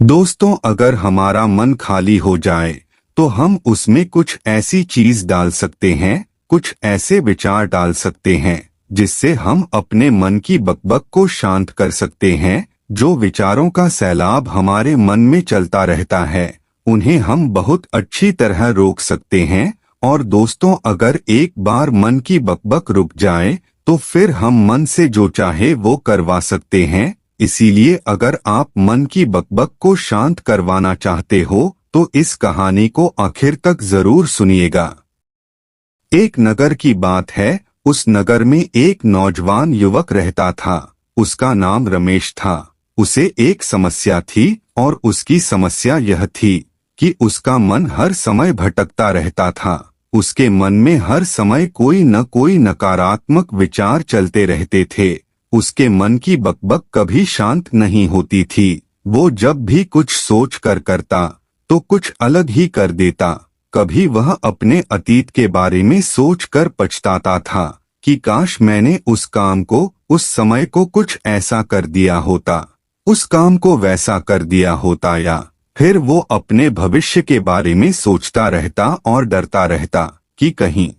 दोस्तों, अगर हमारा मन खाली हो जाए तो हम उसमें कुछ ऐसी चीज डाल सकते हैं, कुछ ऐसे विचार डाल सकते हैं जिससे हम अपने मन की बकबक को शांत कर सकते हैं। जो विचारों का सैलाब हमारे मन में चलता रहता है उन्हें हम बहुत अच्छी तरह रोक सकते हैं। और दोस्तों, अगर एक बार मन की बकबक रुक जाए तो फिर हम मन से जो चाहे वो करवा सकते हैं। इसीलिए अगर आप मन की बकबक को शांत करवाना चाहते हो तो इस कहानी को आखिर तक जरूर सुनिएगा। एक नगर की बात है। उस नगर में एक नौजवान युवक रहता था। उसका नाम रमेश था। उसे एक समस्या थी और उसकी समस्या यह थी कि उसका मन हर समय भटकता रहता था। उसके मन में हर समय कोई न कोई नकारात्मक विचार चलते रहते थे। उसके मन की बकबक कभी शांत नहीं होती थी। वो जब भी कुछ सोच कर करता तो कुछ अलग ही कर देता। कभी वह अपने अतीत के बारे में सोचकर पछताता था कि काश मैंने उस काम को, उस समय को कुछ ऐसा कर दिया होता, उस काम को वैसा कर दिया होता। या फिर वो अपने भविष्य के बारे में सोचता रहता और डरता रहता कि कहीं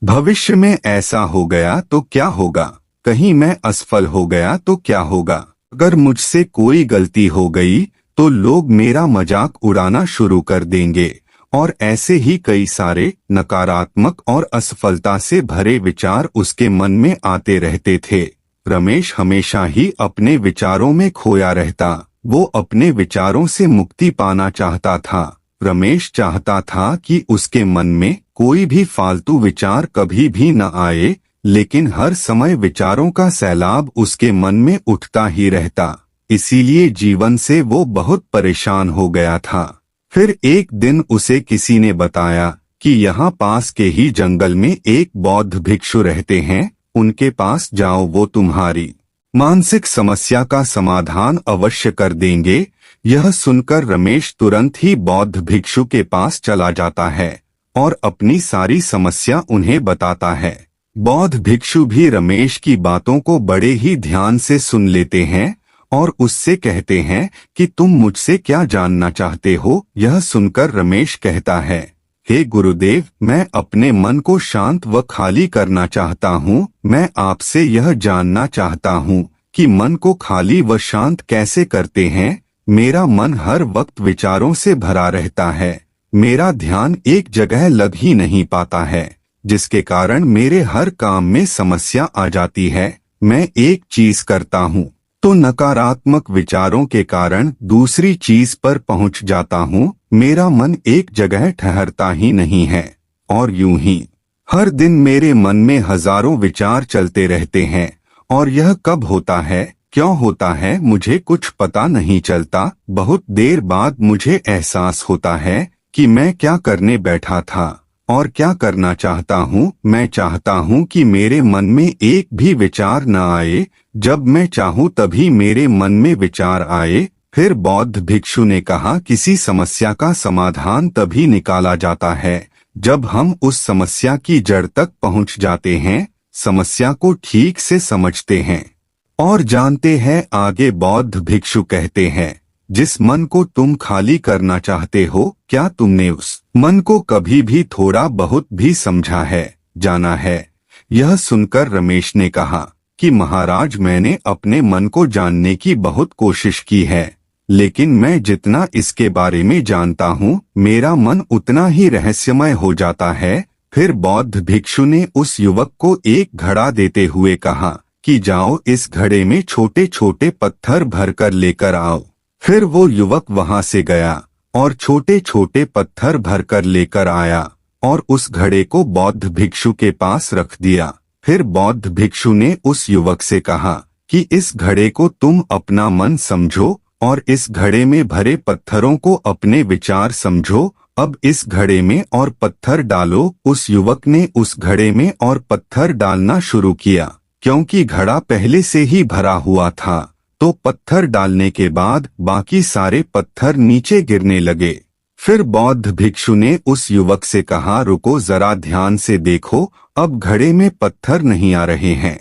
भविष्य में ऐसा हो गया तो क्या होगा, कहीं मैं असफल हो गया तो क्या होगा, अगर मुझसे कोई गलती हो गई तो लोग मेरा मजाक उड़ाना शुरू कर देंगे। और ऐसे ही कई सारे नकारात्मक और असफलता से भरे विचार उसके मन में आते रहते थे। रमेश हमेशा ही अपने विचारों में खोया रहता। वो अपने विचारों से मुक्ति पाना चाहता था। रमेश चाहता था कि उसके मन में कोई भी फालतू विचार कभी भी न आए, लेकिन हर समय विचारों का सैलाब उसके मन में उठता ही रहता। इसीलिए जीवन से वो बहुत परेशान हो गया था। फिर एक दिन उसे किसी ने बताया कि यहाँ पास के ही जंगल में एक बौद्ध भिक्षु रहते हैं, उनके पास जाओ, वो तुम्हारी मानसिक समस्या का समाधान अवश्य कर देंगे। यह सुनकर रमेश तुरंत ही बौद्ध भिक्षु के पास चला जाता है और अपनी सारी समस्या उन्हें बताता है। बौद्ध भिक्षु भी रमेश की बातों को बड़े ही ध्यान से सुन लेते हैं और उससे कहते हैं कि तुम मुझसे क्या जानना चाहते हो। यह सुनकर रमेश कहता है, हे गुरुदेव, मैं अपने मन को शांत व खाली करना चाहता हूँ। मैं आपसे यह जानना चाहता हूँ कि मन को खाली व शांत कैसे करते हैं। मेरा मन हर वक्त विचारों से भरा रहता है। मेरा ध्यान एक जगह लग ही नहीं पाता है, जिसके कारण मेरे हर काम में समस्या आ जाती है। मैं एक चीज करता हूँ तो नकारात्मक विचारों के कारण दूसरी चीज पर पहुंच जाता हूँ। मेरा मन एक जगह ठहरता ही नहीं है और यूं ही हर दिन मेरे मन में हजारों विचार चलते रहते हैं। और यह कब होता है, क्यों होता है, मुझे कुछ पता नहीं चलता। बहुत देर बाद मुझे एहसास होता है कि मैं क्या करने बैठा था और क्या करना चाहता हूँ। मैं चाहता हूँ कि मेरे मन में एक भी विचार न आए। जब मैं चाहूँ तभी मेरे मन में विचार आए। फिर बौद्ध भिक्षु ने कहा, किसी समस्या का समाधान तभी निकाला जाता है जब हम उस समस्या की जड़ तक पहुँच जाते हैं, समस्या को ठीक से समझते हैं और जानते हैं। आगे बौद्ध भिक्षु कहते हैं, जिस मन को तुम खाली करना चाहते हो, क्या तुमने उस मन को कभी भी थोड़ा बहुत भी समझा है, जाना है? यह सुनकर रमेश ने कहा कि महाराज, मैंने अपने मन को जानने की बहुत कोशिश की है, लेकिन मैं जितना इसके बारे में जानता हूँ मेरा मन उतना ही रहस्यमय हो जाता है। फिर बौद्ध भिक्षु ने उस युवक को एक घड़ा देते हुए कहा कि जाओ, इस घड़े में छोटे छोटे पत्थर भरकर लेकर आओ। फिर वो युवक वहां से गया और छोटे छोटे पत्थर भरकर लेकर आया और उस घड़े को बौद्ध भिक्षु के पास रख दिया। फिर बौद्ध भिक्षु ने उस युवक से कहा कि इस घड़े को तुम अपना मन समझो और इस घड़े में भरे पत्थरों को अपने विचार समझो। अब इस घड़े में और पत्थर डालो। उस युवक ने उस घड़े में और पत्थर डालना शुरू किया। क्योंकि घड़ा पहले से ही भरा हुआ था तो पत्थर डालने के बाद बाकी सारे पत्थर नीचे गिरने लगे। फिर बौद्ध भिक्षु ने उस युवक से कहा, रुको, जरा ध्यान से देखो, अब घड़े में पत्थर नहीं आ रहे हैं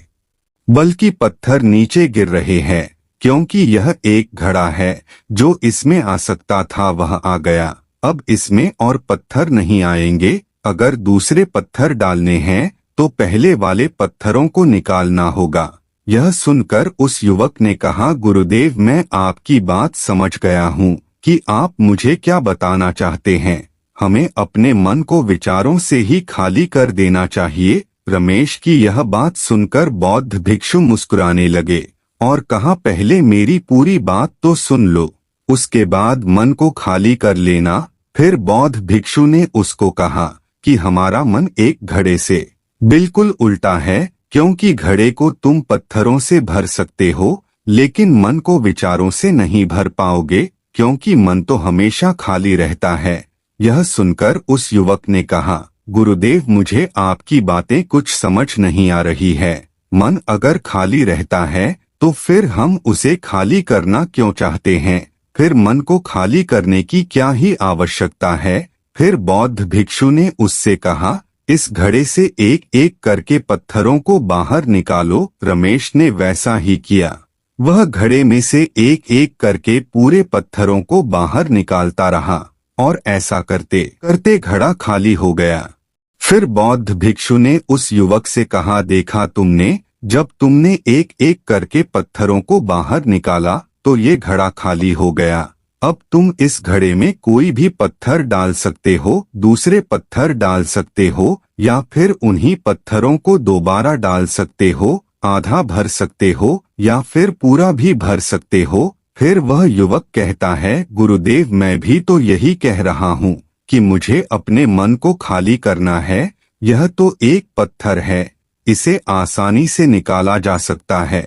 बल्कि पत्थर नीचे गिर रहे हैं। क्योंकि यह एक घड़ा है, जो इसमें आ सकता था वह आ गया। अब इसमें और पत्थर नहीं आएंगे। अगर दूसरे पत्थर डालने हैं तो पहले वाले पत्थरों को निकालना होगा। यह सुनकर उस युवक ने कहा, गुरुदेव, मैं आपकी बात समझ गया हूँ कि आप मुझे क्या बताना चाहते हैं। हमें अपने मन को विचारों से ही खाली कर देना चाहिए। रमेश की यह बात सुनकर बौद्ध भिक्षु मुस्कुराने लगे और कहा, पहले मेरी पूरी बात तो सुन लो, उसके बाद मन को खाली कर लेना। फिर बौद्ध भिक्षु ने उसको कहा कि हमारा मन एक घड़े से बिल्कुल उल्टा है, क्योंकि घड़े को तुम पत्थरों से भर सकते हो, लेकिन मन को विचारों से नहीं भर पाओगे, क्योंकि मन तो हमेशा खाली रहता है। यह सुनकर उस युवक ने कहा, गुरुदेव, मुझे आपकी बातें कुछ समझ नहीं आ रही है। मन अगर खाली रहता है तो फिर हम उसे खाली करना क्यों चाहते हैं? फिर मन को खाली करने की क्या ही आवश्यकता है? फिर बौद्ध भिक्षु ने उससे कहा, इस घड़े से एक एक करके पत्थरों को बाहर निकालो। रमेश ने वैसा ही किया। वह घड़े में से एक एक करके पूरे पत्थरों को बाहर निकालता रहा और ऐसा करते करते घड़ा खाली हो गया। फिर बौद्ध भिक्षु ने उस युवक से कहा, देखा तुमने, जब तुमने एक एक करके पत्थरों को बाहर निकाला तो ये घड़ा खाली हो गया। अब तुम इस घड़े में कोई भी पत्थर डाल सकते हो, दूसरे पत्थर डाल सकते हो, या फिर उन्हीं पत्थरों को दोबारा डाल सकते हो, आधा भर सकते हो या फिर पूरा भी भर सकते हो। फिर वह युवक कहता है, गुरुदेव, मैं भी तो यही कह रहा हूँ कि मुझे अपने मन को खाली करना है। यह तो एक पत्थर है, इसे आसानी से निकाला जा सकता है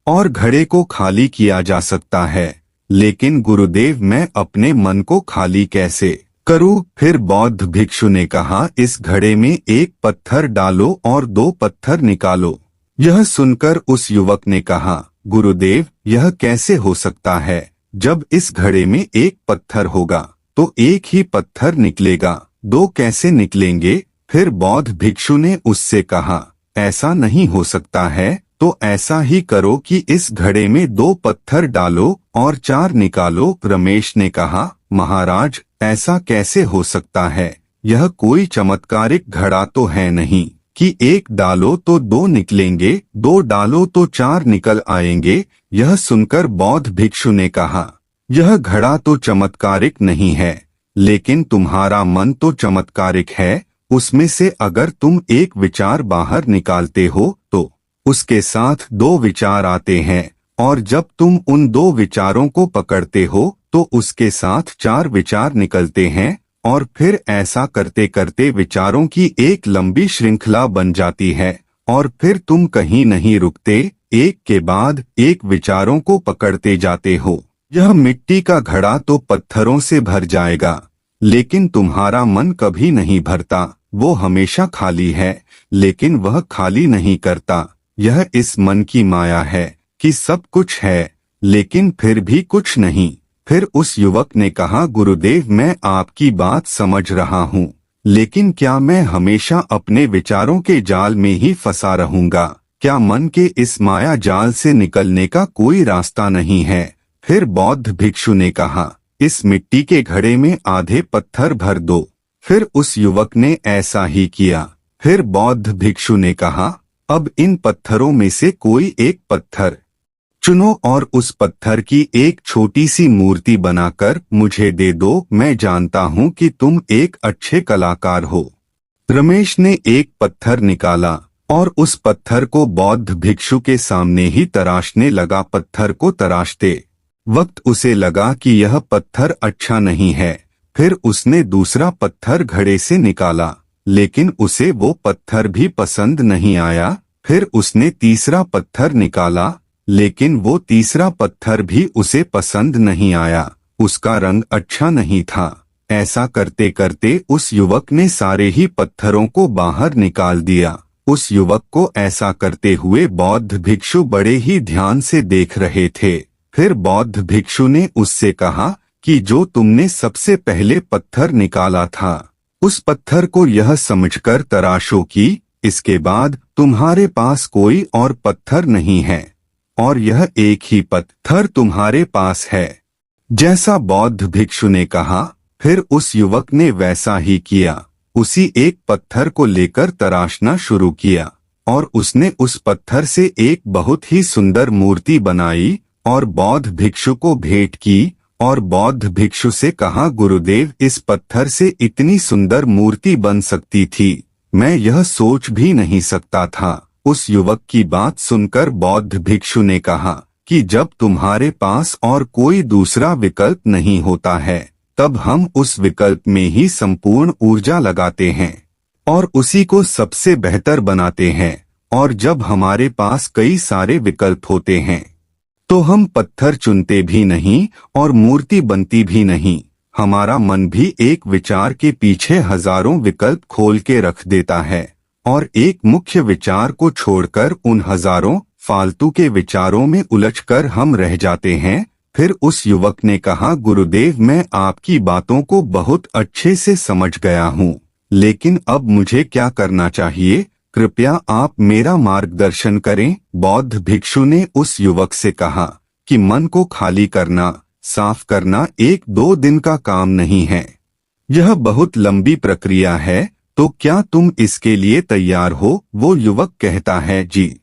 और घड़े को खाली किया जा सकता है, लेकिन गुरुदेव, मैं अपने मन को खाली कैसे करूं? फिर बौद्ध भिक्षु ने कहा, इस घड़े में एक पत्थर डालो और दो पत्थर निकालो। यह सुनकर उस युवक ने कहा, गुरुदेव, यह कैसे हो सकता है? जब इस घड़े में एक पत्थर होगा तो एक ही पत्थर निकलेगा, दो कैसे निकलेंगे? फिर बौद्ध भिक्षु ने उससे कहा, ऐसा नहीं हो सकता है, तो ऐसा ही करो कि इस घड़े में दो पत्थर डालो और चार निकालो। रमेश ने कहा, महाराज, ऐसा कैसे हो सकता है? यह कोई चमत्कारिक घड़ा तो है नहीं कि एक डालो तो दो निकलेंगे, दो डालो तो चार निकल आएंगे। यह सुनकर बौद्ध भिक्षु ने कहा, यह घड़ा तो चमत्कारिक नहीं है, लेकिन तुम्हारा मन तो चमत्कारिक है। उसमें से अगर तुम एक विचार बाहर निकालते हो तो उसके साथ दो विचार आते हैं, और जब तुम उन दो विचारों को पकड़ते हो तो उसके साथ चार विचार निकलते हैं, और फिर ऐसा करते करते विचारों की एक लंबी श्रृंखला बन जाती है, और फिर तुम कहीं नहीं रुकते, एक के बाद एक विचारों को पकड़ते जाते हो। यह मिट्टी का घड़ा तो पत्थरों से भर जाएगा, लेकिन तुम्हारा मन कभी नहीं भरता। वो हमेशा खाली है, लेकिन वह खाली नहीं करता। यह इस मन की माया है कि सब कुछ है, लेकिन फिर भी कुछ नहीं। फिर उस युवक ने कहा, गुरुदेव, मैं आपकी बात समझ रहा हूँ, लेकिन क्या मैं हमेशा अपने विचारों के जाल में ही फंसा रहूंगा? क्या मन के इस माया जाल से निकलने का कोई रास्ता नहीं है? फिर बौद्ध भिक्षु ने कहा, इस मिट्टी के घड़े में आधे पत्थर भर दो। फिर उस युवक ने ऐसा ही किया। फिर बौद्ध भिक्षु ने कहा, अब इन पत्थरों में से कोई एक पत्थर चुनो और उस पत्थर की एक छोटी सी मूर्ति बनाकर मुझे दे दो। मैं जानता हूँ कि तुम एक अच्छे कलाकार हो। रमेश ने एक पत्थर निकाला और उस पत्थर को बौद्ध भिक्षु के सामने ही तराशने लगा। पत्थर को तराशते वक्त उसे लगा कि यह पत्थर अच्छा नहीं है। फिर उसने दूसरा पत्थर घड़े से निकाला, लेकिन उसे वो पत्थर भी पसंद नहीं आया। फिर उसने तीसरा पत्थर निकाला, लेकिन वो तीसरा पत्थर भी उसे पसंद नहीं आया। उसका रंग अच्छा नहीं था। ऐसा करते करते उस युवक ने सारे ही पत्थरों को बाहर निकाल दिया। उस युवक को ऐसा करते हुए बौद्ध भिक्षु बड़े ही ध्यान से देख रहे थे। फिर बौद्ध भिक्षु ने उससे कहा कि जो तुमने सबसे पहले पत्थर निकाला था, उस पत्थर को यह समझकर तराशो कि इसके बाद तुम्हारे पास कोई और पत्थर नहीं है। और यह एक ही पत्थर तुम्हारे पास है। जैसा बौद्ध भिक्षु ने कहा, फिर उस युवक ने वैसा ही किया। उसी एक पत्थर को लेकर तराशना शुरू किया और उसने उस पत्थर से एक बहुत ही सुंदर मूर्ति बनाई और बौद्ध भिक्षु को भेंट की। और बौद्ध भिक्षु से कहा, गुरुदेव, इस पत्थर से इतनी सुंदर मूर्ति बन सकती थी, मैं यह सोच भी नहीं सकता था। उस युवक की बात सुनकर बौद्ध भिक्षु ने कहा कि जब तुम्हारे पास और कोई दूसरा विकल्प नहीं होता है, तब हम उस विकल्प में ही संपूर्ण ऊर्जा लगाते हैं और उसी को सबसे बेहतर बनाते हैं। और जब हमारे पास कई सारे विकल्प होते हैं तो हम पत्थर चुनते भी नहीं और मूर्ति बनती भी नहीं। हमारा मन भी एक विचार के पीछे हजारों विकल्प खोल के रख देता है और एक मुख्य विचार को छोड़कर उन हजारों फालतू के विचारों में उलझकर हम रह जाते हैं। फिर उस युवक ने कहा, गुरुदेव, मैं आपकी बातों को बहुत अच्छे से समझ गया हूँ, लेकिन अब मुझे क्या करना चाहिए? कृपया आप मेरा मार्गदर्शन करें। बौद्ध भिक्षु ने उस युवक से कहा कि मन को खाली करना, साफ करना 1-2 दिन का काम नहीं है, यह बहुत लंबी प्रक्रिया है। तो क्या तुम इसके लिए तैयार हो? वो युवक कहता है, जी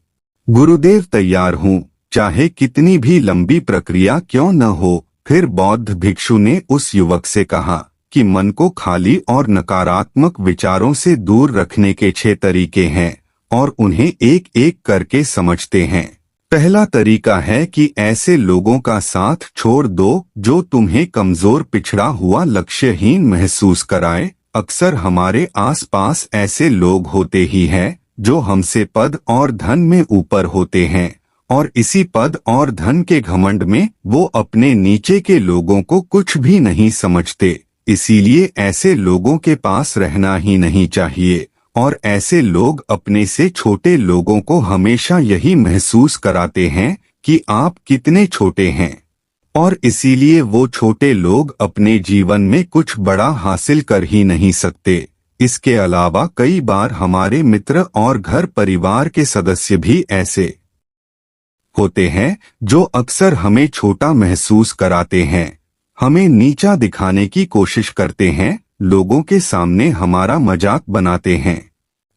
गुरुदेव, तैयार हूँ, चाहे कितनी भी लंबी प्रक्रिया क्यों न हो। फिर बौद्ध भिक्षु ने उस युवक से कहा कि मन को खाली और नकारात्मक विचारों से दूर रखने के 6 तरीके हैं और उन्हें एक एक करके समझते हैं। पहला तरीका है कि ऐसे लोगों का साथ छोड़ दो जो तुम्हें कमजोर, पिछड़ा हुआ, लक्ष्यहीन महसूस कराए। अक्सर हमारे आसपास ऐसे लोग होते ही हैं जो हमसे पद और धन में ऊपर होते हैं और इसी पद और धन के घमंड में वो अपने नीचे के लोगों को कुछ भी नहीं समझते। इसीलिए ऐसे लोगों के पास रहना ही नहीं चाहिए और ऐसे लोग अपने से छोटे लोगों को हमेशा यही महसूस कराते हैं कि आप कितने छोटे हैं और इसीलिए वो छोटे लोग अपने जीवन में कुछ बड़ा हासिल कर ही नहीं सकते। इसके अलावा कई बार हमारे मित्र और घर परिवार के सदस्य भी ऐसे होते हैं जो अक्सर हमें छोटा महसूस कराते हैं, हमें नीचा दिखाने की कोशिश करते हैं, लोगों के सामने हमारा मजाक बनाते हैं।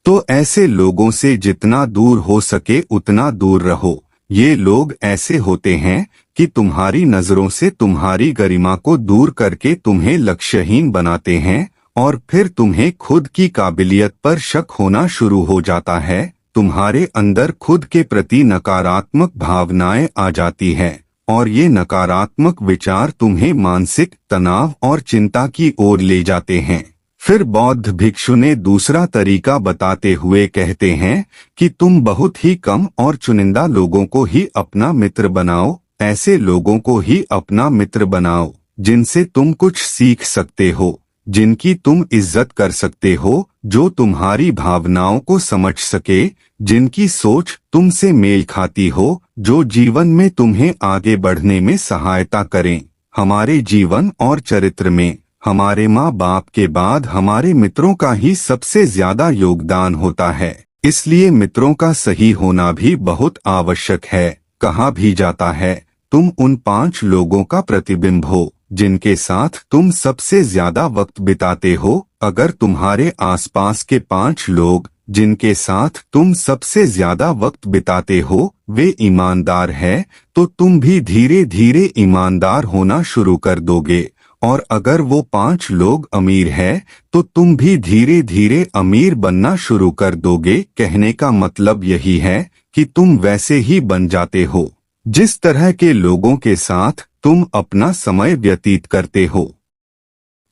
तो ऐसे लोगों से जितना दूर हो सके उतना दूर रहो। ये लोग ऐसे होते हैं कि तुम्हारी नजरों से तुम्हारी गरिमा को दूर करके तुम्हें लक्ष्यहीन बनाते हैं और फिर तुम्हें खुद की काबिलियत पर शक होना शुरू हो जाता है। तुम्हारे अंदर खुद के प्रति नकारात्मक भावनाएं आ जाती हैं और ये नकारात्मक विचार तुम्हें मानसिक तनाव और चिंता की ओर ले जाते हैं। फिर बौद्ध भिक्षु ने दूसरा तरीका बताते हुए कहते हैं कि तुम बहुत ही कम और चुनिंदा लोगों को ही अपना मित्र बनाओ। ऐसे लोगों को ही अपना मित्र बनाओ जिनसे तुम कुछ सीख सकते हो, जिनकी तुम इज्जत कर सकते हो, जो तुम्हारी भावनाओं को समझ सके, जिनकी सोच तुमसे मेल खाती हो, जो जीवन में तुम्हें आगे बढ़ने में सहायता करें। हमारे जीवन और चरित्र में हमारे माँ बाप के बाद हमारे मित्रों का ही सबसे ज्यादा योगदान होता है। इसलिए मित्रों का सही होना भी बहुत आवश्यक है। कहा भी जाता है, तुम उन 5 लोगों का प्रतिबिंब हो जिनके साथ तुम सबसे ज्यादा वक्त बिताते हो। अगर तुम्हारे आसपास के 5 लोग जिनके साथ तुम सबसे ज्यादा वक्त बिताते हो वे ईमानदार हैं, तो तुम भी धीरे धीरे ईमानदार होना शुरू कर दोगे। और अगर वो 5 लोग अमीर हैं, तो तुम भी धीरे धीरे अमीर बनना शुरू कर दोगे। कहने का मतलब यही है कि तुम वैसे ही बन जाते हो जिस तरह के लोगों के साथ तुम अपना समय व्यतीत करते हो।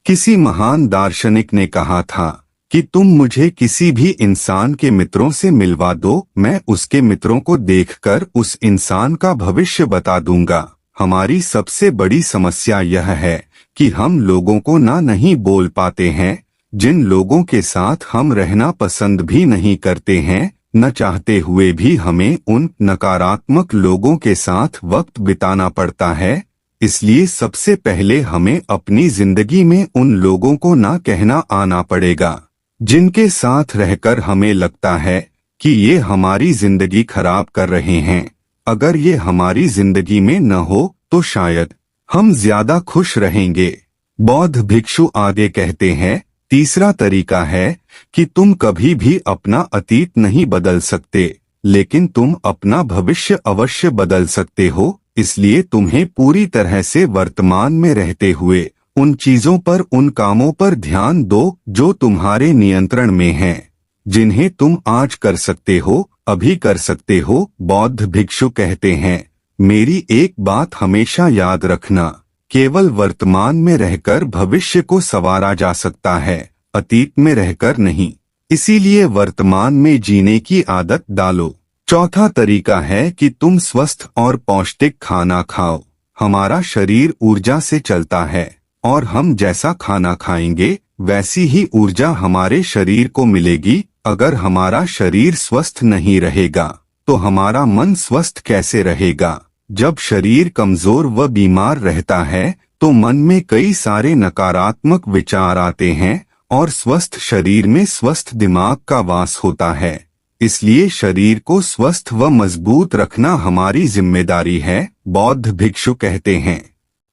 किसी महान दार्शनिक ने कहा था कि तुम मुझे किसी भी इंसान के मित्रों से मिलवा दो, मैं उसके मित्रों को देखकर उस इंसान का भविष्य बता दूंगा। हमारी सबसे बड़ी समस्या यह है कि हम लोगों को नहीं बोल पाते हैं। जिन लोगों के साथ हम रहना पसंद भी नहीं करते हैं, न चाहते हुए भी हमें उन नकारात्मक लोगों के साथ वक्त बिताना पड़ता है। इसलिए सबसे पहले हमें अपनी जिंदगी में उन लोगों को ना कहना आना पड़ेगा जिनके साथ रहकर हमें लगता है कि ये हमारी जिंदगी खराब कर रहे हैं। अगर ये हमारी जिंदगी में न हो तो शायद हम ज्यादा खुश रहेंगे। बौद्ध भिक्षु आगे कहते हैं, तीसरा तरीका है कि तुम कभी भी अपना अतीत नहीं बदल सकते, लेकिन तुम अपना भविष्य अवश्य बदल सकते हो। इसलिए तुम्हें पूरी तरह से वर्तमान में रहते हुए उन चीजों पर, उन कामों पर ध्यान दो जो तुम्हारे नियंत्रण में हैं, जिन्हें तुम आज कर सकते हो, अभी कर सकते हो। बौद्ध भिक्षु कहते हैं, मेरी एक बात हमेशा याद रखना, केवल वर्तमान में रहकर भविष्य को संवारा जा सकता है, अतीत में रहकर नहीं। इसीलिए वर्तमान में जीने की आदत डालो। चौथा तरीका है कि तुम स्वस्थ और पौष्टिक खाना खाओ। हमारा शरीर ऊर्जा से चलता है और हम जैसा खाना खाएंगे वैसी ही ऊर्जा हमारे शरीर को मिलेगी। अगर हमारा शरीर स्वस्थ नहीं रहेगा तो हमारा मन स्वस्थ कैसे रहेगा? जब शरीर कमजोर व बीमार रहता है तो मन में कई सारे नकारात्मक विचार आते हैं और स्वस्थ शरीर में स्वस्थ दिमाग का वास होता है। इसलिए शरीर को स्वस्थ व मजबूत रखना हमारी जिम्मेदारी है। बौद्ध भिक्षु कहते हैं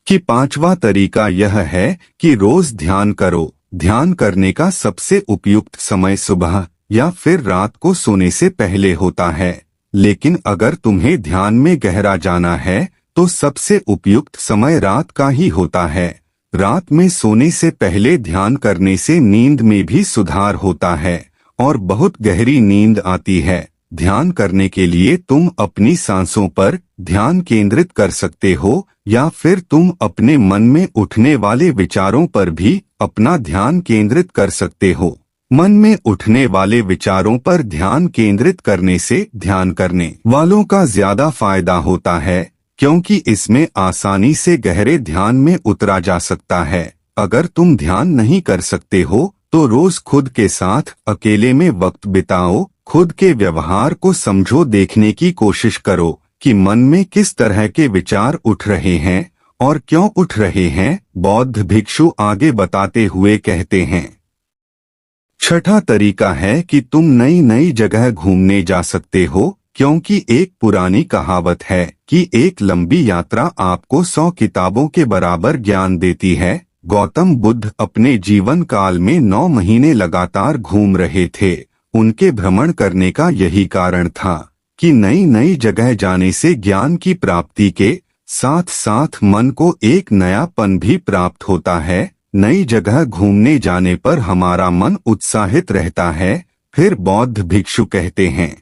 कि पांचवा तरीका यह है कि रोज ध्यान करो। ध्यान करने का सबसे उपयुक्त समय सुबह या फिर रात को सोने से पहले होता है, लेकिन अगर तुम्हें ध्यान में गहरा जाना है तो सबसे उपयुक्त समय रात का ही होता है। रात में सोने से पहले ध्यान करने से नींद में भी सुधार होता है और बहुत गहरी नींद आती है। ध्यान करने के लिए तुम अपनी सांसों पर ध्यान केंद्रित कर सकते हो या फिर तुम अपने मन में उठने वाले विचारों पर भी अपना ध्यान केंद्रित कर सकते हो। मन में उठने वाले विचारों पर ध्यान केंद्रित करने से ध्यान करने वालों का ज्यादा फायदा होता है, क्योंकि इसमें आसानी से गहरे ध्यान में उतरा जा सकता है। अगर तुम ध्यान नहीं कर सकते हो तो रोज खुद के साथ अकेले में वक्त बिताओ, खुद के व्यवहार को समझो, देखने की कोशिश करो कि मन में किस तरह के विचार उठ रहे हैं और क्यों उठ रहे हैं। बौद्ध भिक्षु आगे बताते हुए कहते हैं, छठा तरीका है कि तुम नई नई जगह घूमने जा सकते हो, क्योंकि एक पुरानी कहावत है कि एक लंबी यात्रा आपको 100 किताबों के बराबर ज्ञान देती है। गौतम बुद्ध अपने जीवन काल में 9 महीने लगातार घूम रहे थे। उनके भ्रमण करने का यही कारण था कि नई नई जगह जाने से ज्ञान की प्राप्ति के साथ साथ मन को एक नयापन भी प्राप्त होता है। नई जगह घूमने जाने पर हमारा मन उत्साहित रहता है। फिर बौद्ध भिक्षु कहते हैं,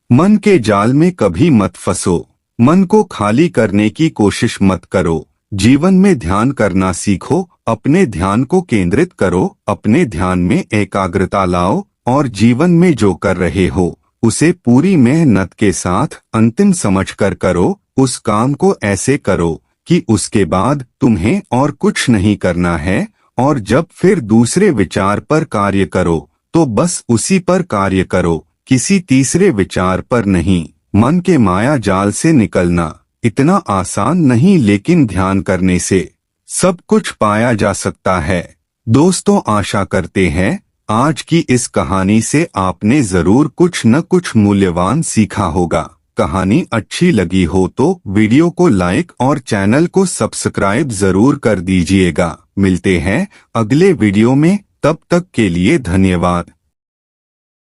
मन के जाल में कभी मत फंसो, मन को खाली करने की कोशिश मत करो। जीवन में ध्यान करना सीखो, अपने ध्यान को केंद्रित करो, अपने ध्यान में एकाग्रता लाओ और जीवन में जो कर रहे हो उसे पूरी मेहनत के साथ अंतिम समझकर करो। उस काम को ऐसे करो कि उसके बाद तुम्हें और कुछ नहीं करना है, और जब फिर दूसरे विचार पर कार्य करो तो बस उसी पर कार्य करो, किसी तीसरे विचार पर नहीं। मन के माया जाल से निकलना इतना आसान नहीं, लेकिन ध्यान करने से सब कुछ पाया जा सकता है। दोस्तों, आशा करते हैं आज की इस कहानी से आपने जरूर कुछ न कुछ मूल्यवान सीखा होगा। कहानी अच्छी लगी हो तो वीडियो को लाइक और चैनल को सब्सक्राइब जरूर कर दीजिएगा। मिलते हैं अगले वीडियो में, तब तक के लिए धन्यवाद।